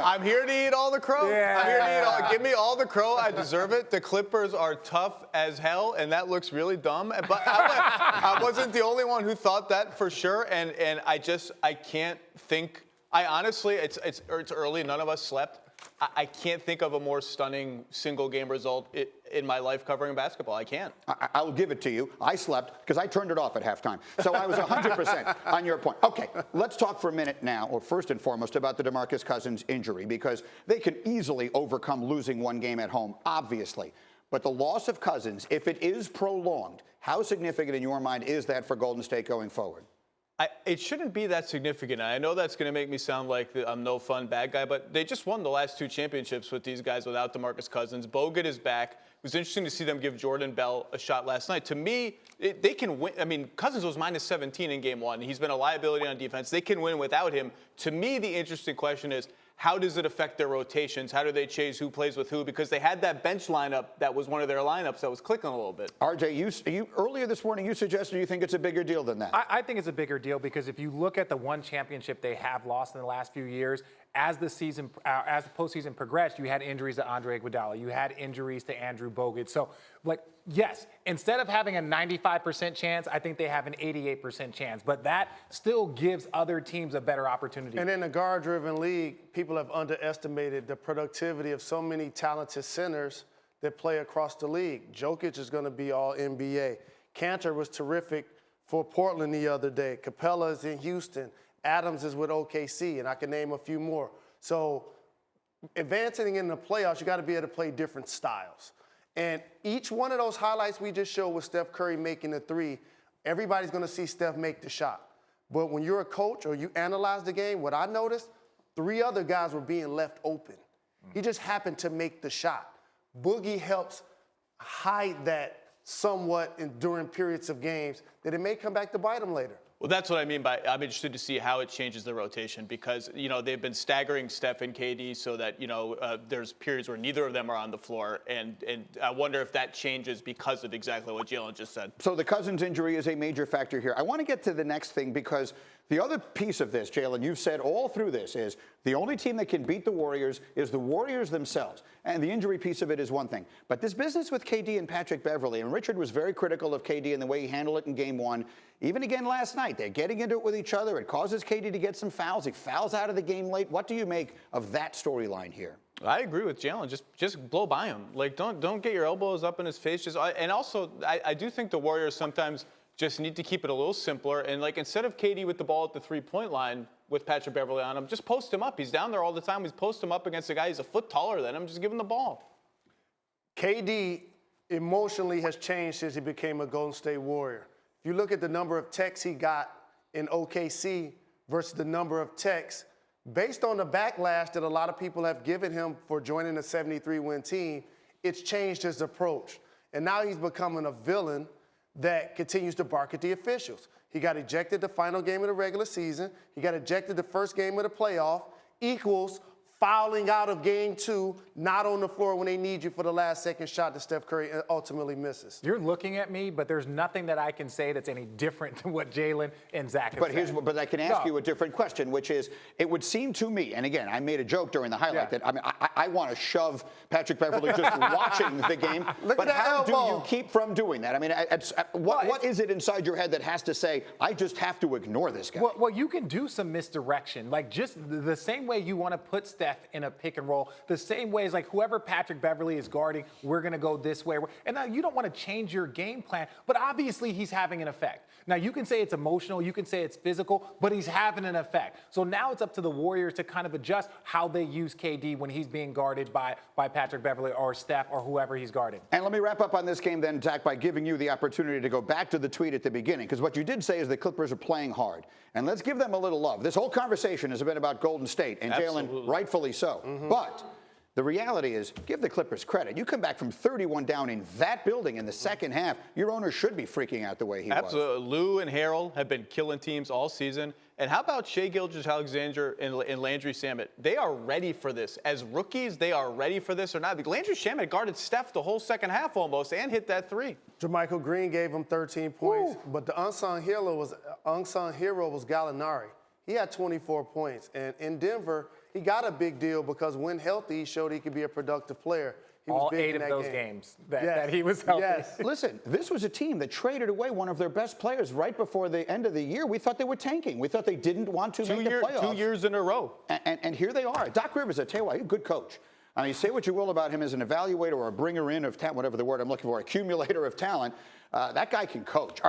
I'm here to eat all the crow. Yeah. I'm here to eat all. Give me all the crow. I deserve it. The Clippers are tough as hell, and that looks really dumb. But I wasn't the only one who thought that for sure. And I can't think. I honestly, it's early. None of us slept. I can't think of a more stunning single game result in my life covering basketball. I can't. I'll give it to you. I slept because I turned it off at halftime. So I was 100% on your point. Okay, let's talk for a minute now, or first and foremost, about the DeMarcus Cousins injury, because they can easily overcome losing one game at home, obviously. But the loss of Cousins, if it is prolonged, how significant in your mind is that for Golden State going forward? It shouldn't be that significant. I know that's going to make me sound like I'm no fun bad guy, but they just won the last 2 championships with these guys without DeMarcus Cousins. Bogut is back. It was interesting to see them give Jordan Bell a shot last night. To me, they can win. I mean, Cousins was minus 17 in game 1. He's been a liability on defense. They can win without him. To me, the interesting question is, how does it affect their rotations? How do they chase who plays with who? Because they had that bench lineup that was one of their lineups that was clicking a little bit. RJ, you earlier this morning you suggested you think it's a bigger deal than that. I think it's a bigger deal because if you look at the one championship they have lost in the last few years, as the postseason progressed, you had injuries to Andre Iguodala, you had injuries to Andrew Bogut. So, yes, instead of having a 95% chance, I think they have an 88% chance. But that still gives other teams a better opportunity. And in a guard-driven league, people have underestimated the productivity of so many talented centers that play across the league. Jokic is going to be all NBA. Cantor was terrific for Portland the other day. Capella is in Houston. Adams is with OKC, and I can name a few more. So advancing in the playoffs, you got to be able to play different styles. And each one of those highlights we just showed with Steph Curry making the 3, everybody's going to see Steph make the shot. But when you're a coach or you analyze the game, what I noticed, 3 other guys were being left open. He just happened to make the shot. Boogie helps hide that somewhat during periods of games that it may come back to bite him later. Well, that's what I mean by I'm interested to see how it changes the rotation because, they've been staggering Steph and KD so that, there's periods where neither of them are on the floor. And I wonder if that changes because of exactly what Jalen just said. So the Cousins injury is a major factor here. I want to get to the next thing because the other piece of this, Jalen, you've said all through this is the only team that can beat the Warriors is the Warriors themselves. And the injury piece of it is one thing. But this business with KD and Patrick Beverley, and Richard was very critical of KD and the way he handled it in game 1. Even again last night, they're getting into it with each other. It causes KD to get some fouls. He fouls out of the game late. What do you make of that storyline here? I agree with Jalen. Just blow by him. Don't get your elbows up in his face. And also, I do think the Warriors sometimes just need to keep it a little simpler. And instead of KD with the ball at the 3-point line with Patrick Beverley on him, just post him up. He's down there all the time. He's post him up against a guy who's a foot taller than him. Just give him the ball. KD emotionally has changed since he became a Golden State Warrior. If you look at the number of texts he got in OKC versus the number of texts, based on the backlash that a lot of people have given him for joining a 73-win team, it's changed his approach. And now he's becoming a villain that continues to bark at the officials. He got ejected the final game of the regular season. He got ejected the first game of the playoff, equals fouling out of game 2, not on the floor when they need you for the last second shot that Steph Curry ultimately misses. You're looking at me, but there's nothing that I can say that's any different than what Jalen and Zach have said. But I can ask you a different question, which is, it would seem to me, and again, I made a joke during the highlight that I want to shove Patrick Beverley just watching the game. But how do you keep from doing that? I mean, what is it inside your head that has to say, I just have to ignore this guy? Well, you can do some misdirection. Just the same way you want to put Steph in a pick and roll, the same way as whoever Patrick Beverley is guarding, we're going to go this way. And now you don't want to change your game plan, but obviously he's having an effect. Now you can say it's emotional, you can say it's physical, but he's having an effect. So now it's up to the Warriors to kind of adjust how they use KD when he's being guarded by Patrick Beverley or Steph or whoever he's guarding. And let me wrap up on this game then, Zach, by giving you the opportunity to go back to the tweet at the beginning, because what you did say is the Clippers are playing hard. And let's give them a little love. This whole conversation has been about Golden State, and Jalen, rightfully so. But the reality is, give the Clippers credit. You come back from 31 down in that building in the second half, your owner should be freaking out the way he was. Absolutely. Lou and Harrell have been killing teams all season. And how about Shai Gilgeous-Alexander and Landry Shamet? They are ready for this. As rookies, they are ready for this or not. Landry Shamet guarded Steph the whole second half almost and hit that 3. Jermichael Green gave him 13 points, but the unsung hero was Gallinari. He had 24 points. And in Denver, he got a big deal because when healthy, he showed he could be a productive player. He was All big 8 in of that those game. games that he was healthy. Yes. Listen, this was a team that traded away one of their best players right before the end of the year. We thought they were tanking. We thought they didn't want to make the playoffs. 2 years in a row. And here they are. Doc Rivers, I tell you what, he's a good coach. I mean, say what you will about him as an evaluator or a bringer in of talent, whatever the word I'm looking for, accumulator of talent. That guy can coach.